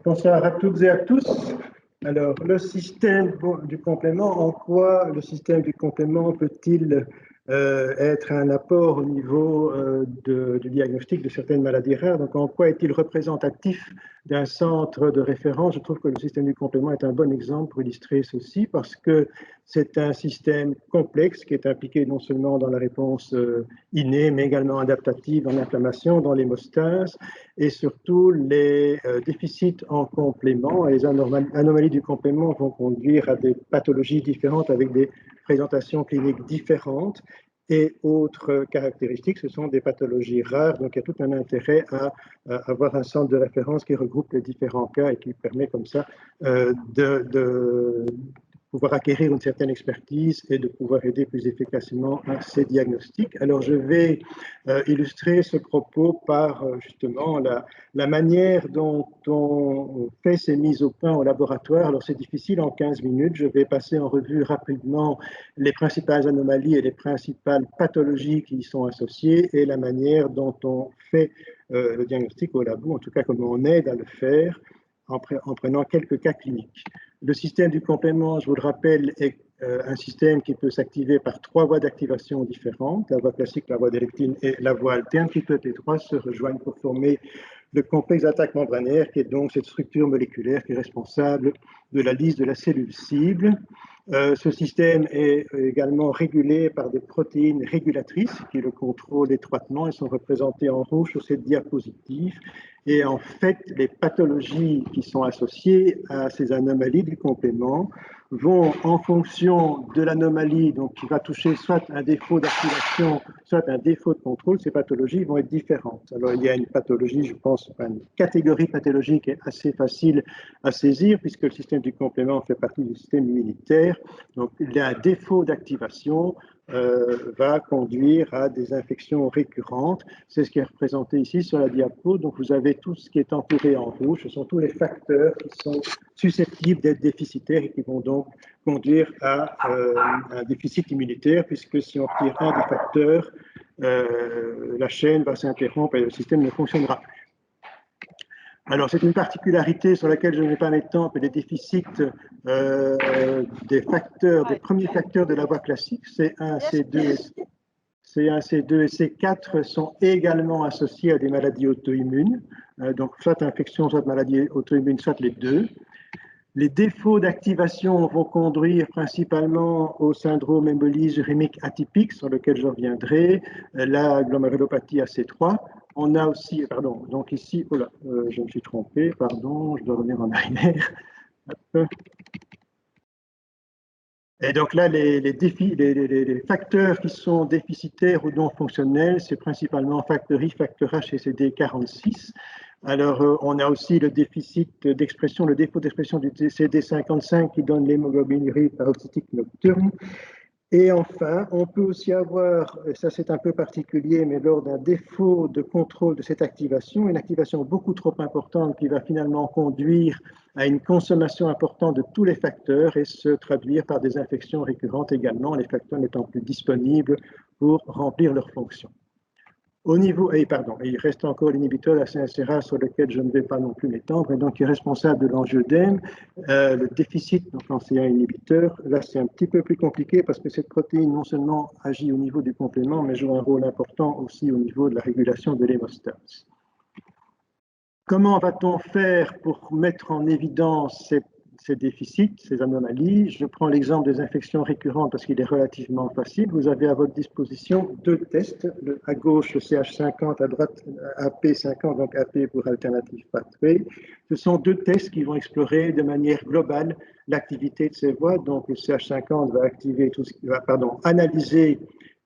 Bonsoir à toutes et à tous. Alors, le système du complément, en quoi le système du complément peut-il être un apport au niveau du diagnostic de certaines maladies rares? Donc, en quoi est-il représentatif d'un centre de référence? Je trouve que le système du complément est un bon exemple pour illustrer ceci, parce que c'est un système complexe qui est impliqué non seulement dans la réponse innée, mais également adaptative en inflammation, dans l'hémostase, et surtout les déficits en complément et les anomalies du complément vont conduire à des pathologies différentes avec des présentations cliniques différentes. Et autres caractéristiques, ce sont des pathologies rares, donc il y a tout un intérêt à avoir un centre de référence qui regroupe les différents cas et qui permet comme ça de pouvoir acquérir une certaine expertise et de pouvoir aider plus efficacement à ces diagnostics. Alors je vais illustrer ce propos par justement la manière dont on fait ces mises au point au laboratoire. Alors c'est difficile en 15 minutes, je vais passer en revue rapidement les principales anomalies et les principales pathologies qui y sont associées et la manière dont on fait le diagnostic au labo, en tout cas comment on aide à le faire en prenant quelques cas cliniques. Le système du complément, je vous le rappelle, est un système qui peut s'activer par 3 voies d'activation différentes, la voie classique, la voie d'électine et la voie alterne, qui toutes les 3 se rejoignent pour former le complexe d'attaque membranaire, qui est donc cette structure moléculaire qui est responsable de la lyse de la cellule cible. Ce système est également régulé par des protéines régulatrices qui le contrôlent étroitement. Elles sont représentées en rouge sur cette diapositive. Et en fait, les pathologies qui sont associées à ces anomalies du complément vont, en fonction de l'anomalie, donc qui va toucher soit un défaut d'activation, soit un défaut de contrôle, ces pathologies vont être différentes. Alors, il y a une pathologie, je pense, une catégorie pathologique qui est assez facile à saisir, puisque le système du complément fait partie du système immunitaire. Donc, il y a un défaut d'activation va conduire à des infections récurrentes. C'est ce qui est représenté ici sur la diapo. Donc, vous avez tout ce qui est entouré en rouge. Ce sont tous les facteurs qui sont susceptibles d'être déficitaires et qui vont donc conduire à un déficit immunitaire, puisque si on retire un des facteurs, la chaîne va s'interrompre et le système ne fonctionnera plus. Alors, c'est une particularité sur laquelle je ne vais pas m'étendre, les déficits des facteurs, des premiers facteurs de la voie classique, C1, C2, C1, C2 et C4 sont également associés à des maladies auto-immunes, donc soit infection, soit maladie auto-immune, soit les deux. Les défauts d'activation vont conduire principalement au syndrome hémolyse urémique atypique, sur lequel je reviendrai, la glomérulopathie AC3. On a aussi, pardon, donc ici, oh là, je me suis trompé, pardon, je dois revenir en arrière. Et donc là, les facteurs qui sont déficitaires ou non fonctionnels, c'est principalement facteur I, facteur H et CD46. Alors, on a aussi le déficit d'expression, le défaut d'expression du CD55 qui donne l'hémoglobine uréique paroxytique nocturne. Et enfin, on peut aussi avoir, et ça c'est un peu particulier, mais lors d'un défaut de contrôle de cette activation, une activation beaucoup trop importante qui va finalement conduire à une consommation importante de tous les facteurs et se traduire par des infections récurrentes également, les facteurs n'étant plus disponibles pour remplir leurs fonctions. Au niveau, il reste encore l'inhibiteur de la CNCRA sur lequel je ne vais pas non plus m'étendre, et donc qui est responsable de l'angioedème, le déficit, donc quand c'est un inhibiteur, là c'est un petit peu plus compliqué parce que cette protéine non seulement agit au niveau du complément, mais joue un rôle important aussi au niveau de la régulation de l'hémostase. Comment va-t-on faire pour mettre en évidence ces déficits, ces anomalies? Je prends l'exemple des infections récurrentes parce qu'il est relativement facile. Vous avez à votre disposition 2 tests, à gauche le CH50, à droite AP50, donc AP pour Alternative Pathway. Ce sont 2 tests qui vont explorer de manière globale l'activité de ces voies. Donc le CH50 va activer tout ce qui va, analyser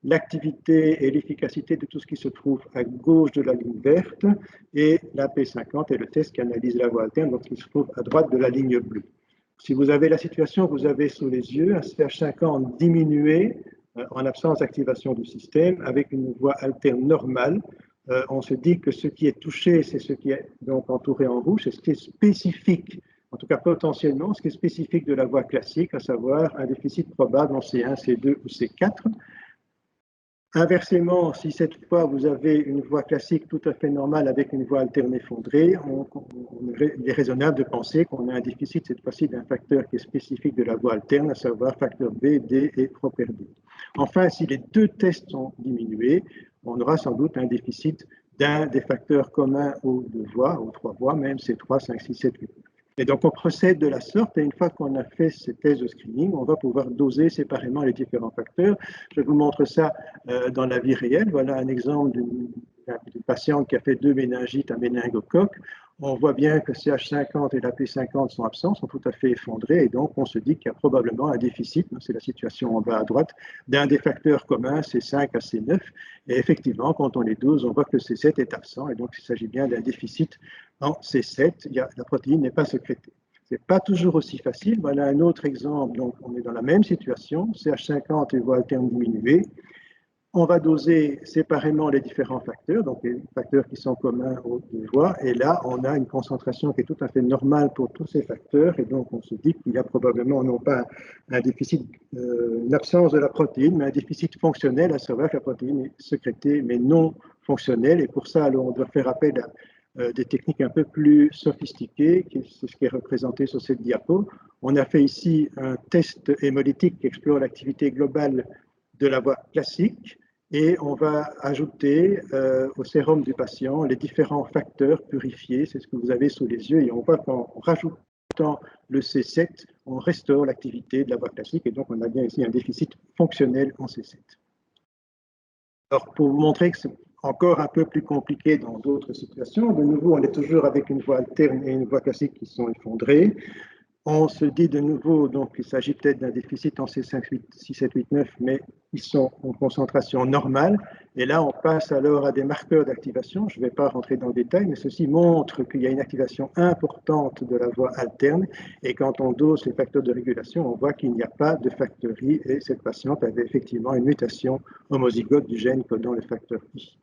l'activité et l'efficacité de tout ce qui se trouve à gauche de la ligne verte, et la P50 est le test qui analyse la voie alterne, donc qui se trouve à droite de la ligne bleue. Si vous avez la situation que vous avez sous les yeux, un CH50 diminué en absence d'activation du système avec une voie alterne normale, on se dit que ce qui est touché, c'est ce qui est donc entouré en rouge, c'est ce qui est spécifique, en tout cas potentiellement, ce qui est spécifique de la voie classique, à savoir un déficit probable en C1, C2 ou C4. Inversement, si cette fois vous avez une voie classique tout à fait normale avec une voie alterne effondrée, il est raisonnable de penser qu'on a un déficit cette fois-ci d'un facteur qui est spécifique de la voie alterne, à savoir facteur B, D et propre D. Enfin, si les deux tests sont diminués, on aura sans doute un déficit d'un des facteurs communs aux deux voies, aux trois voies, même C3, 5, 6, 7, 8. Et donc, on procède de la sorte, et une fois qu'on a fait ces tests de screening, on va pouvoir doser séparément les différents facteurs. Je vous montre ça dans la vie réelle. Voilà un exemple d'une patiente qui a fait 2 méningites à méningocoque. On voit bien que CH50 et la P50 sont absents, sont tout à fait effondrés, et donc on se dit qu'il y a probablement un déficit, c'est la situation en bas à droite, d'un des facteurs communs, C5 à C9. Et effectivement, quand on les dose, on voit que C7 est absent, et donc il s'agit bien d'un déficit en C7. La protéine n'est pas sécrétée. Ce n'est pas toujours aussi facile. Voilà un autre exemple. Donc, on est dans la même situation. CH50 et voie alterne diminuée. On va doser séparément les différents facteurs, donc les facteurs qui sont communs aux deux voies. Et là, on a une concentration qui est tout à fait normale pour tous ces facteurs. Et donc, on se dit qu'il y a probablement non pas un déficit, une absence de la protéine, mais un déficit fonctionnel, à savoir que la protéine est sécrétée, mais non fonctionnelle. Et pour ça, alors, on doit faire appel à des techniques un peu plus sophistiquées, c'est ce qui est représenté sur cette diapo. On a fait ici un test hémolytique qui explore l'activité globale de la voie classique et on va ajouter au sérum du patient les différents facteurs purifiés, c'est ce que vous avez sous les yeux, et on voit qu'en rajoutant le C7, on restaure l'activité de la voie classique, et donc on a bien ici un déficit fonctionnel en C7. Alors, pour vous montrer que c'est encore un peu plus compliqué dans d'autres situations, de nouveau, on est toujours avec une voie alterne et une voie classique qui sont effondrées. On se dit de nouveau, donc il s'agit peut-être d'un déficit en C5, 6, 7, 8, 9, mais ils sont en concentration normale. Et là, on passe alors à des marqueurs d'activation. Je ne vais pas rentrer dans le détail, mais ceci montre qu'il y a une activation importante de la voie alterne. Et quand on dose les facteurs de régulation, on voit qu'il n'y a pas de facteur I. Et cette patiente avait effectivement une mutation homozygote du gène codant le facteur I.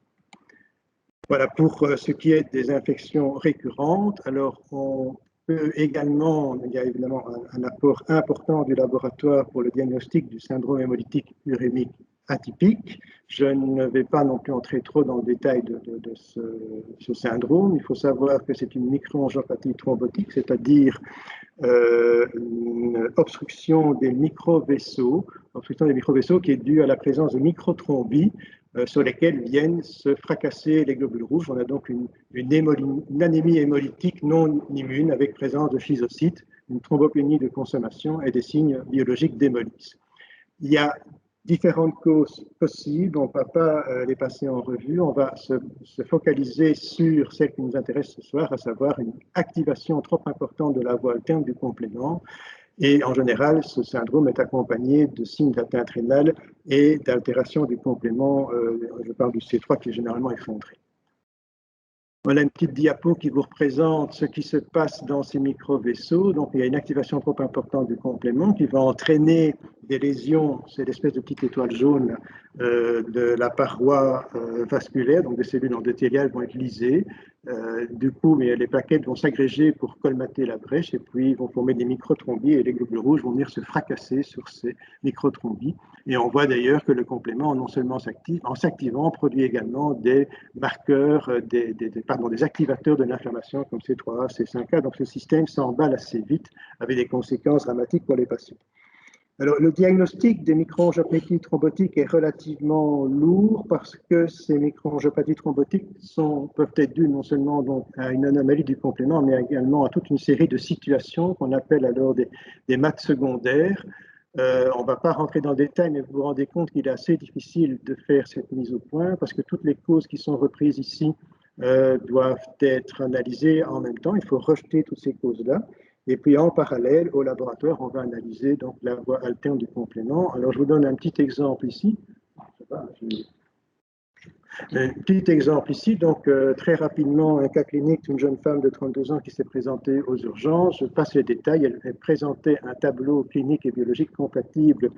Voilà pour ce qui est des infections récurrentes. Alors, on également, il y a évidemment un apport important du laboratoire pour le diagnostic du syndrome hémolytique urémique atypique. Je ne vais pas non plus entrer trop dans le détail de ce syndrome. Il faut savoir que c'est une microangiopathie thrombotique, c'est-à-dire une obstruction des micro-vaisseaux qui est due à la présence de microthrombie sur lesquels viennent se fracasser les globules rouges. On a donc une anémie hémolytique non immune avec présence de schizocytes, une thrombopénie de consommation et des signes biologiques d'hémolyse. Il y a différentes causes possibles, on ne va pas les passer en revue, on va se focaliser sur celle qui nous intéresse ce soir, à savoir une activation trop importante de la voie alterne du complément. Et en général, ce syndrome est accompagné de signes d'atteinte rénale et d'altération du complément, je parle du C3 qui est généralement effondré. Voilà une petite diapo qui vous représente ce qui se passe dans ces micro-vaisseaux. Donc, il y a une activation trop importante du complément qui va entraîner des lésions, c'est l'espèce de petite étoile jaune de la paroi vasculaire, donc des cellules endothéliales vont être lisées. Du coup, les plaquettes vont s'agréger pour colmater la brèche et puis vont former des microthrombies et les globules rouges vont venir se fracasser sur ces microthrombies. Et on voit d'ailleurs que le complément, non seulement en s'activant, produit également des marqueurs, des activateurs de l'inflammation comme C3A, C5A. Donc ce système s'emballe assez vite avec des conséquences dramatiques pour les patients. Alors, le diagnostic des microangiopathies thrombotiques est relativement lourd parce que ces microangiopathies thrombotiques peuvent être dues non seulement donc, à une anomalie du complément, mais également à toute une série de situations qu'on appelle alors des maths secondaires. On ne va pas rentrer dans le détail, mais vous vous rendez compte qu'il est assez difficile de faire cette mise au point parce que toutes les causes qui sont reprises ici doivent être analysées en même temps. Il faut rejeter toutes ces causes-là. Et puis en parallèle, au laboratoire, on va analyser donc, la voie alterne du complément. Alors je vous donne un petit exemple ici. Un petit exemple ici, donc très rapidement, un cas clinique d'une jeune femme de 32 ans qui s'est présentée aux urgences. Je passe les détails. Elle présentait un tableau clinique et biologique compatible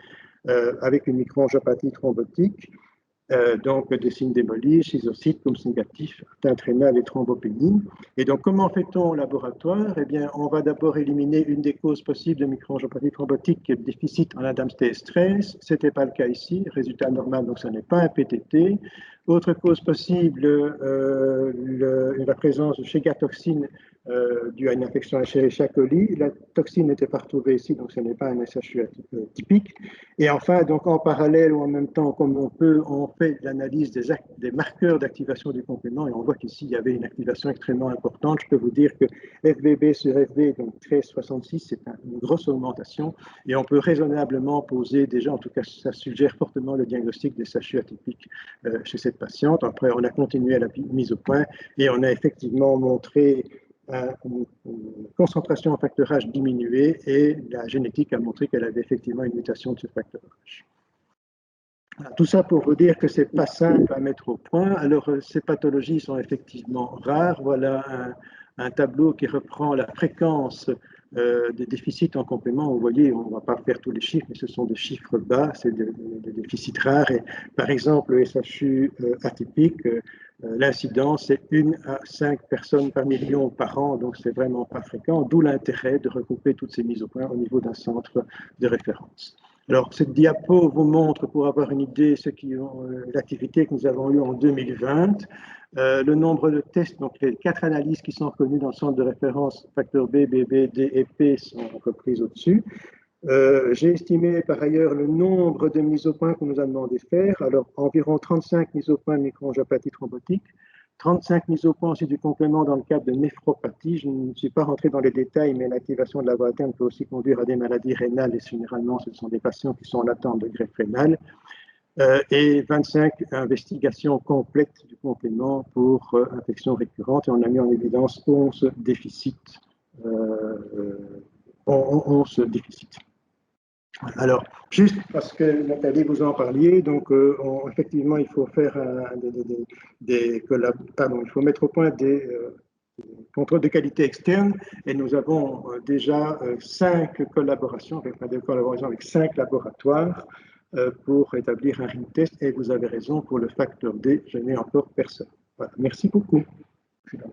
avec une microangiopathie thrombotique. donc des signes d'hémolyse, schizocytes, Combs négatif, atteinte rénale et thrombopénie. Et donc, comment fait-on au laboratoire? Eh bien, on va d'abord éliminer une des causes possibles de microangiopathie thrombotique, qui est le déficit en ADAMTS 13. Ce n'était pas le cas ici, résultat normal, donc ce n'est pas un PTT. Autre cause possible, la présence de chégatoxine due à une infection Escherichia coli. La toxine n'était pas retrouvée ici, donc ce n'est pas un SHU typique. Et enfin, donc en parallèle ou en même temps, comme on peut, on fait l'analyse des marqueurs d'activation du complément et on voit qu'ici, il y avait une activation extrêmement importante. Je peux vous dire que FBB sur FB, donc 13,66, c'est une grosse augmentation et on peut raisonnablement poser déjà, en tout cas, ça suggère fortement le diagnostic des SHU atypiques chez cette patiente. Après, on a continué à la mise au point et on a effectivement montré une concentration en facteur H diminuée et la génétique a montré qu'elle avait effectivement une mutation de ce facteur H. Voilà, tout ça pour vous dire que c'est pas simple à mettre au point. Alors, ces pathologies sont effectivement rares. Voilà un tableau qui reprend la fréquence des déficits en complément. Vous voyez, on ne va pas faire tous les chiffres, mais ce sont des chiffres bas, c'est des déficits rares. Et, par exemple, le SHU atypique, l'incidence est 1 à 5 personnes par million par an, donc c'est vraiment pas fréquent, d'où l'intérêt de regrouper toutes ces mises au point au niveau d'un centre de référence. Alors, cette diapo vous montre, pour avoir une idée, l'activité que nous avons eue en 2020. Le nombre de tests, donc les 4 analyses qui sont reconnues dans le centre de référence, facteur B, BB, D et P, sont reprises au-dessus. J'ai estimé par ailleurs le nombre de mises au point qu'on nous a demandé de faire. Alors, environ 35 mises au point de microangiopathie thrombotique, 35 mises au point aussi du complément dans le cadre de néphropathie. Je ne suis pas rentré dans les détails, mais l'activation de la voie interne peut aussi conduire à des maladies rénales et généralement, ce sont des patients qui sont en attente de greffe rénale. Et 25 investigations complètes du complément pour infections récurrentes. Et on a mis en évidence 11 déficits. 11 déficits. Alors, juste parce que Nathalie, vous en parliez, donc effectivement, il faut faire il faut mettre au point des contrôles de qualité externes et nous avons déjà 5 collaborations, avec 5 laboratoires pour établir un ring test et vous avez raison, pour le facteur D, je n'ai encore personne. Voilà, merci beaucoup.